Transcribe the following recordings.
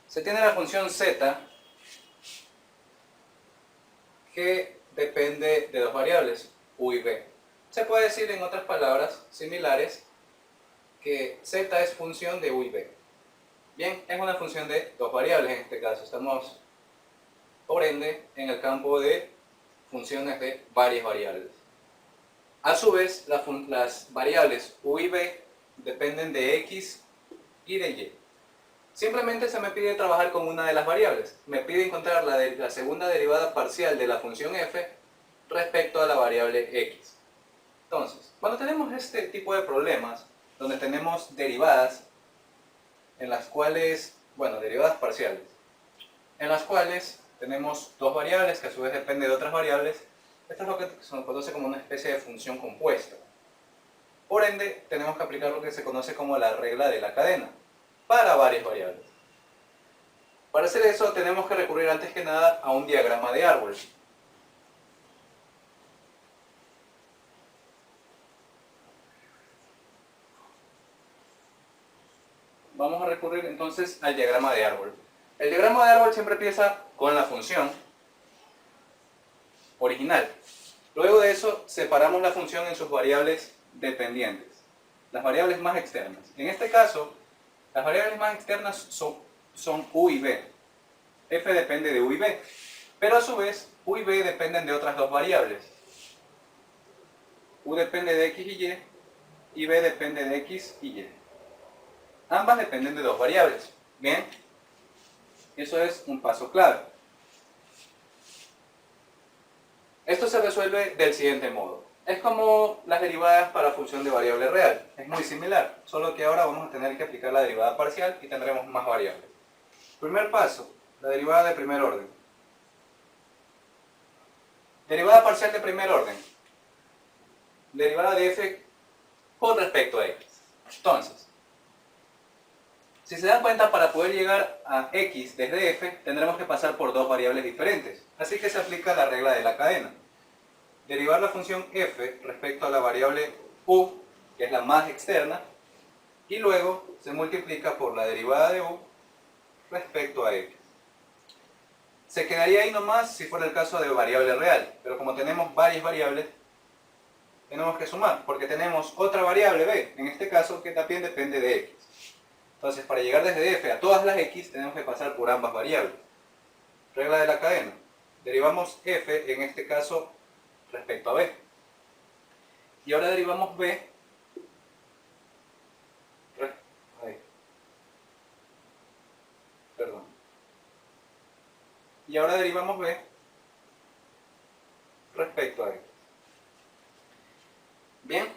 Se tiene la función z que depende de dos variables, u y b. Se puede decir en otras palabras similares que z es función de u y b. Bien, es una función de dos variables en este caso. Estamos, por ende, en el campo de funciones de varias variables. A su vez, las variables u y b dependen de x y de y. Simplemente se me pide trabajar con una de las variables. Me pide encontrar la segunda derivada parcial de la función f respecto a la variable x. Entonces, cuando tenemos este tipo de problemas, donde tenemos derivadas en las cuales, bueno, derivadas parciales, en las cuales tenemos dos variables que a su vez dependen de otras variables, esto es lo que se conoce como una especie de función compuesta. Por ende, tenemos que aplicar lo que se conoce como la regla de la cadena para varias variables. Para hacer eso tenemos que recurrir antes que nada a un diagrama de árbol. Vamos a recurrir entonces al diagrama de árbol. El diagrama de árbol siempre empieza con la función original. Luego de eso separamos la función en sus variables dependientes, las variables más externas. En este caso, las variables más externas son u y b. F depende de u y b, pero a su vez u y b dependen de otras dos variables. U depende de x y b depende de x y y. Ambas dependen de dos variables. Bien, eso es un paso clave. Esto se resuelve del siguiente modo. Es como las derivadas para función de variable real. Es muy similar, solo que ahora vamos a tener que aplicar la derivada parcial y tendremos más variables. Primer paso, la derivada de primer orden. Derivada parcial de primer orden. Derivada de f con respecto a x. Entonces, si se dan cuenta, para poder llegar a x desde f, tendremos que pasar por dos variables diferentes. Así que se aplica la regla de la cadena. Derivar la función f respecto a la variable u, que es la más externa, y luego se multiplica por la derivada de u respecto a x. Se quedaría ahí nomás si fuera el caso de variable real, pero como tenemos varias variables, tenemos que sumar, porque tenemos otra variable b, en este caso, que también depende de x. Entonces, para llegar desde f a todas las x, tenemos que pasar por ambas variables. Regla de la cadena. Derivamos f, en este caso, respecto a b. Y ahora derivamos b. Perdón. Y ahora derivamos b respecto a x. Bien,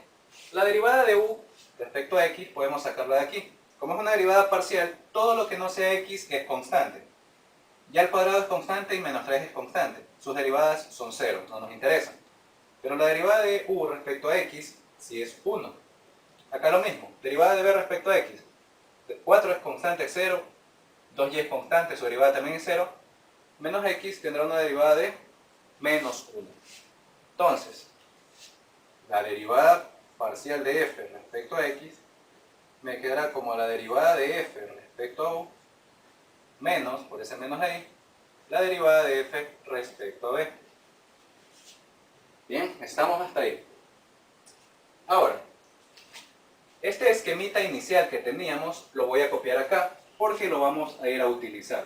la derivada de u respecto a x podemos sacarla de aquí. Como es una derivada parcial, todo lo que no sea x es constante. Ya el cuadrado es constante y menos 3 es constante. Sus derivadas son 0, no nos interesan. Pero la derivada de u respecto a x sí es 1. Acá lo mismo, derivada de b respecto a x. 4 es constante, 0. 2y es constante, su derivada también es 0. Menos x tendrá una derivada de menos 1. Entonces, la derivada parcial de f respecto a x me quedará como la derivada de f respecto a u menos, por ese menos ahí, la derivada de f respecto a b. Bien, estamos hasta ahí. Ahora, este esquemita inicial que teníamos lo voy a copiar acá porque lo vamos a ir a utilizar.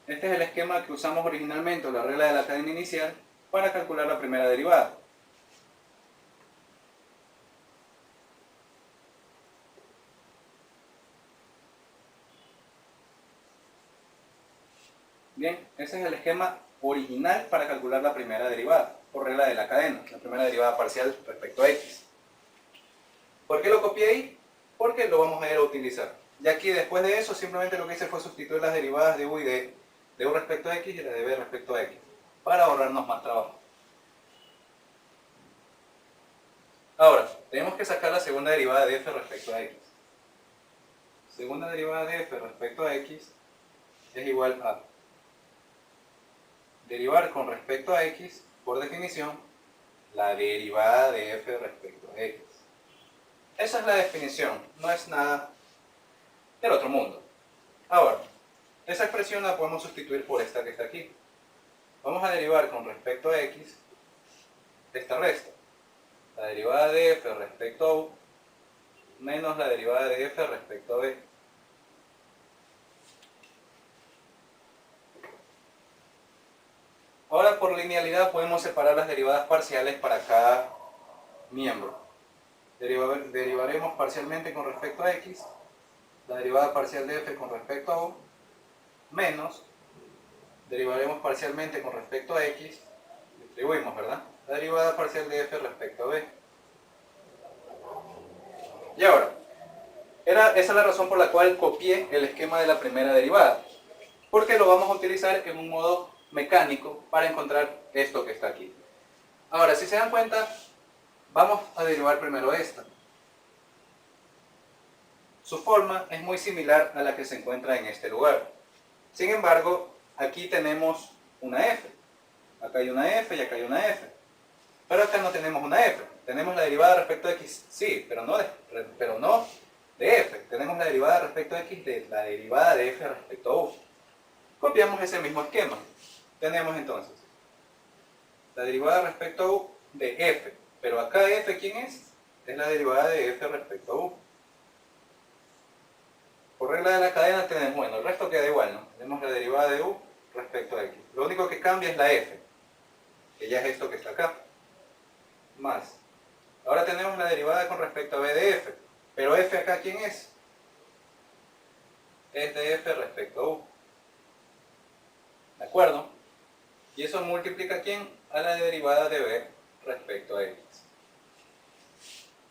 Este es el esquema que usamos originalmente, la regla de la cadena inicial, para calcular la primera derivada. Bien, ese es el esquema original para calcular la primera derivada, por regla de la cadena, la primera derivada parcial respecto a x. ¿Por qué lo copié ahí? Porque lo vamos a ir a utilizar. Y aquí, después de eso, simplemente lo que hice fue sustituir las derivadas de u y de u respecto a x y las de b respecto a x, para ahorrarnos más trabajo. Ahora, tenemos que sacar la segunda derivada de f respecto a x. Segunda derivada de f respecto a x es igual a derivar con respecto a x, por definición, la derivada de f respecto a x. Esa es la definición, no es nada del otro mundo. Ahora, esa expresión la podemos sustituir por esta que está aquí. Vamos a derivar con respecto a x esta resta. La derivada de f respecto a u menos la derivada de f respecto a b. Ahora por linealidad podemos separar las derivadas parciales para cada miembro. Derivaremos parcialmente con respecto a x, la derivada parcial de f con respecto a u, menos, derivaremos parcialmente con respecto a x, distribuimos, ¿verdad? La derivada parcial de f respecto a b. Y ahora, esa es la razón por la cual copié el esquema de la primera derivada, porque lo vamos a utilizar en un modo mecánico para encontrar esto que está aquí. Ahora, si se dan cuenta, vamos a derivar primero esta. Su forma es muy similar a la que se encuentra en este lugar. Sin embargo, aquí tenemos una f. Acá hay una f y acá hay una f. Pero acá no tenemos una f. Tenemos la derivada respecto a x, sí, pero no de f. Tenemos la derivada respecto a x de la derivada de f respecto a u. Copiamos ese mismo esquema. Tenemos entonces la derivada respecto a u de f. Pero acá f, ¿quién es? Es la derivada de f respecto a u. Por regla de la cadena tenemos, bueno, el resto queda igual, ¿no? Tenemos la derivada de u respecto a x. Lo único que cambia es la f, que ya es esto que está acá. Más. Ahora tenemos la derivada con respecto a b de f. Pero f acá, ¿quién es? Es de f respecto a u. ¿De acuerdo? Y eso multiplica ¿a quién? A la derivada de b respecto a x.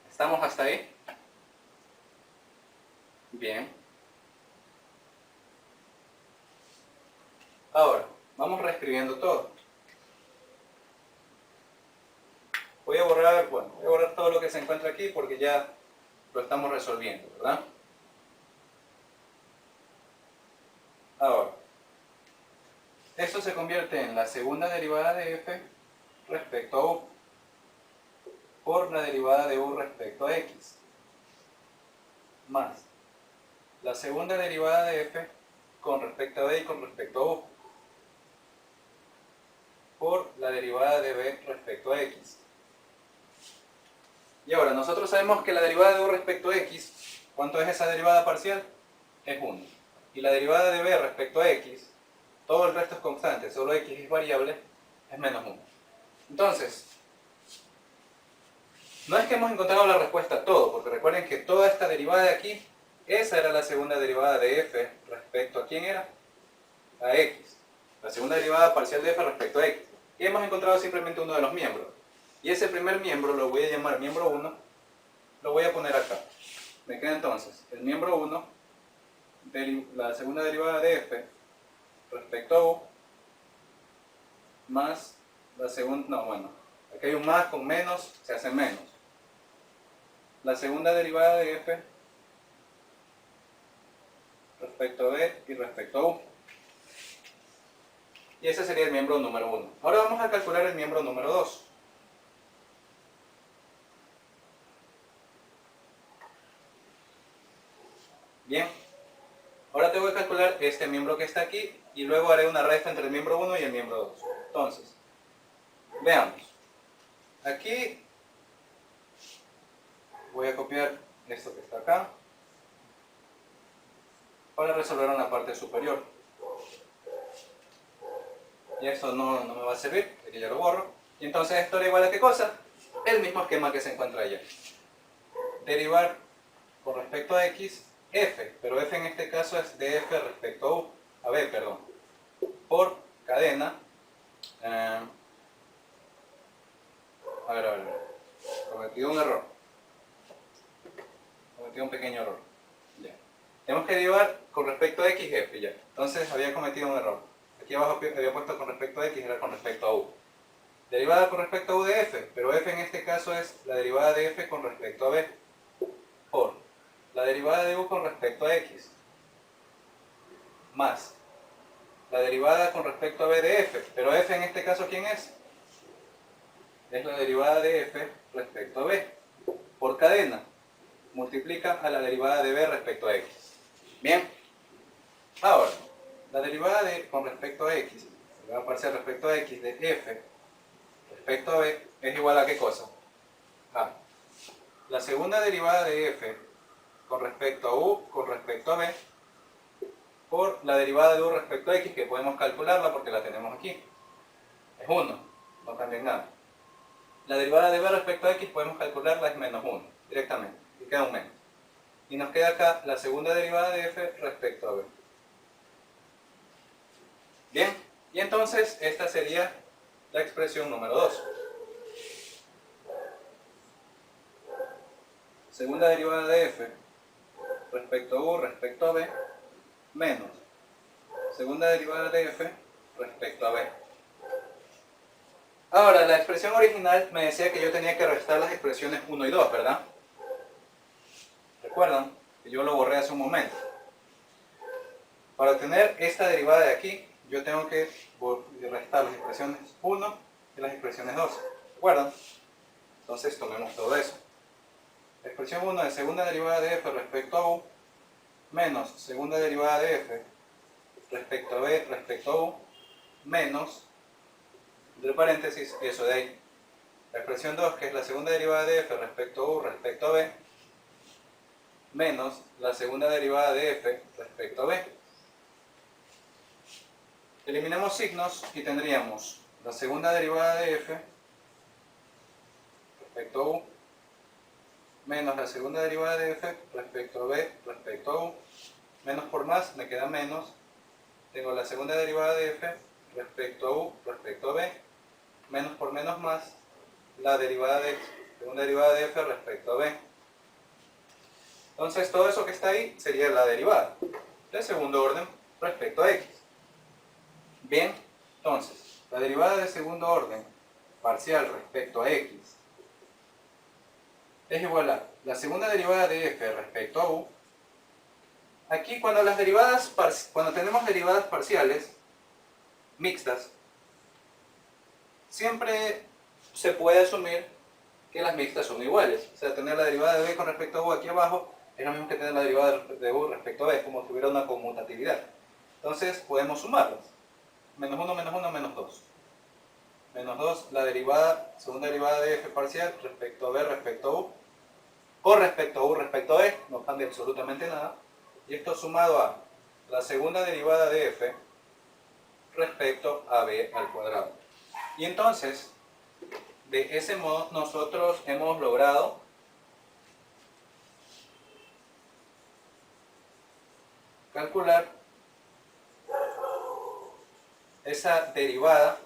¿Estamos hasta ahí? Bien. Ahora, vamos reescribiendo todo. Voy a borrar todo lo que se encuentra aquí porque ya lo estamos resolviendo, ¿verdad? Ahora, esto se convierte en la segunda derivada de f respecto a u por la derivada de u respecto a x más la segunda derivada de f con respecto a b y con respecto a u por la derivada de b respecto a x. Y ahora, nosotros sabemos que la derivada de u respecto a x, ¿cuánto es esa derivada parcial? Es 1. Y la derivada de b respecto a x, todo el resto es constante, solo x es variable, es menos 1. Entonces, no es que hemos encontrado la respuesta a todo, porque recuerden que toda esta derivada de aquí, esa era la segunda derivada de f respecto a ¿quién era? A x. La segunda derivada parcial de f respecto a x. Y hemos encontrado simplemente uno de los miembros. Y ese primer miembro lo voy a llamar miembro 1, lo voy a poner acá. Me queda entonces el miembro 1, la segunda derivada de f respecto a u, más la segunda, no, bueno, aquí hay un más con menos, se hace menos. La segunda derivada de f respecto a b y respecto a u. Y ese sería el miembro número 1. Ahora vamos a calcular el miembro número 2. Bien, ahora tengo que calcular este miembro que está aquí y luego haré una resta entre el miembro 1 y el miembro 2. Entonces, veamos. Aquí voy a copiar esto que está acá para resolver una parte superior. Y esto no me va a servir, aquí ya lo borro. Y entonces esto era igual a ¿qué cosa? El mismo esquema que se encuentra allá. Derivar con respecto a x, f, pero f en este caso es de f respecto a u, a b, perdón, por cadena, a ver, cometí un error, cometí un pequeño error, ya. Tenemos que derivar con respecto a x, f, ya, entonces había cometido un error, aquí abajo había puesto con respecto a x, era con respecto a u. Derivada con respecto a u de f, pero f en este caso es la derivada de f con respecto a b, por la derivada de u con respecto a x, más la derivada con respecto a b de f, pero f en este caso ¿quién es? Es la derivada de f respecto a b, por cadena, multiplica a la derivada de b respecto a x. Bien, ahora, la derivada con respecto a x, la derivada parcial respecto a x de f respecto a b es igual a ¿qué cosa? A la segunda derivada de f con respecto a u con respecto a b por la derivada de u respecto a x, que podemos calcularla porque la tenemos aquí. Es 1, no cambia en nada. La derivada de b respecto a x podemos calcularla, es menos 1 directamente, y queda un menos. Y nos queda acá la segunda derivada de f respecto a b. Bien, y entonces esta sería la expresión número 2. Segunda derivada de f respecto a u respecto a b menos segunda derivada de f respecto a b. Ahora, la expresión original me decía que yo tenía que restar las expresiones 1 y 2, ¿verdad? ¿Recuerdan? Que yo lo borré hace un momento. Para obtener esta derivada de aquí, yo tengo que restar las expresiones 1 y las expresiones 2. ¿Recuerdan? Entonces tomemos todo eso. La expresión 1 es segunda derivada de f respecto a u menos segunda derivada de f respecto a b respecto a u menos, entre paréntesis, eso de ahí. La expresión 2, que es la segunda derivada de f respecto a u respecto a b menos la segunda derivada de f respecto a b. Eliminamos signos y tendríamos la segunda derivada de f respecto a u menos la segunda derivada de f respecto a b respecto a u, menos por más me queda menos, tengo la segunda derivada de f respecto a u respecto a b, menos por menos más, la segunda derivada de f respecto a b. Entonces todo eso que está ahí sería la derivada de segundo orden respecto a x. Bien, entonces la derivada de segundo orden parcial respecto a x es igual a la segunda derivada de f respecto a u. Aquí cuando tenemos derivadas parciales mixtas, siempre se puede asumir que las mixtas son iguales. O sea, tener la derivada de b con respecto a u aquí abajo es lo mismo que tener la derivada de u respecto a b, como si tuviera una conmutatividad. Entonces podemos sumarlas. Menos 1, menos 1, menos 2. Menos 2, segunda derivada de f parcial respecto a b respecto a u. Con respecto a u respecto a b, no cambia absolutamente nada. Y esto sumado a la segunda derivada de f respecto a b al cuadrado. Y entonces, de ese modo, nosotros hemos logrado calcular esa derivada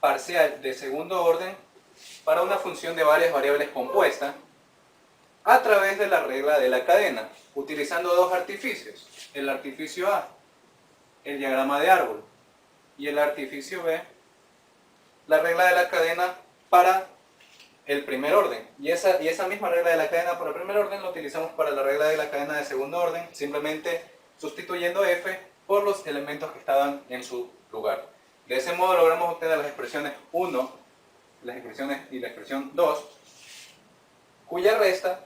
parcial de segundo orden para una función de varias variables compuesta a través de la regla de la cadena, utilizando dos artificios. El artificio A, el diagrama de árbol, y el artificio B, la regla de la cadena para el primer orden. Y esa misma regla de la cadena para el primer orden la utilizamos para la regla de la cadena de segundo orden, simplemente sustituyendo f por los elementos que estaban en su lugar. De ese modo logramos obtener las expresiones 1 y la expresión 2, cuya resta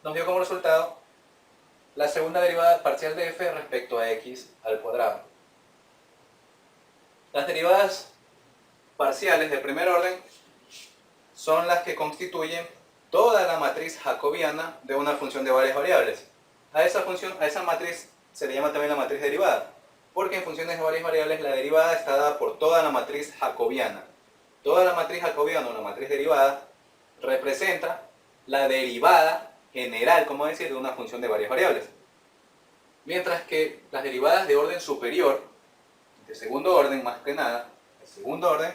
nos dio como resultado la segunda derivada parcial de f respecto a x al cuadrado. Las derivadas parciales de primer orden son las que constituyen toda la matriz jacobiana de una función de varias variables. A esa matriz se le llama también la matriz derivada, porque en funciones de varias variables la derivada está dada por toda la matriz jacobiana. Toda la matriz jacobiana o la matriz derivada representa la derivada general, como decir, de una función de varias variables. Mientras que las derivadas de orden superior, de segundo orden más que nada, de segundo orden,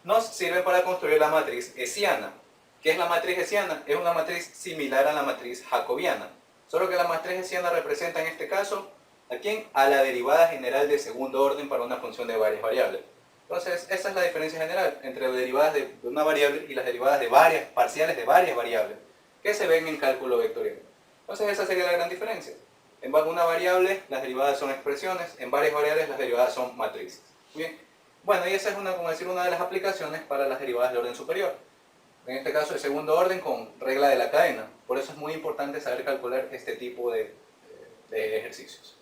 nos sirven para construir la matriz hessiana. ¿Qué es la matriz hessiana? Es una matriz similar a la matriz jacobiana, solo que la matriz hessiana representa en este caso ¿a quién? A la derivada general de segundo orden para una función de varias variables. Entonces, esa es la diferencia general entre las derivadas de una variable y las derivadas de varias parciales de varias variables que se ven en cálculo vectorial. Entonces, esa sería la gran diferencia. En una variable, las derivadas son expresiones; en varias variables, las derivadas son matrices. Bien. Bueno, y esa es una de las aplicaciones para las derivadas de orden superior. en este caso de segundo orden con regla de la cadena. Por eso es muy importante saber calcular este tipo de ejercicios.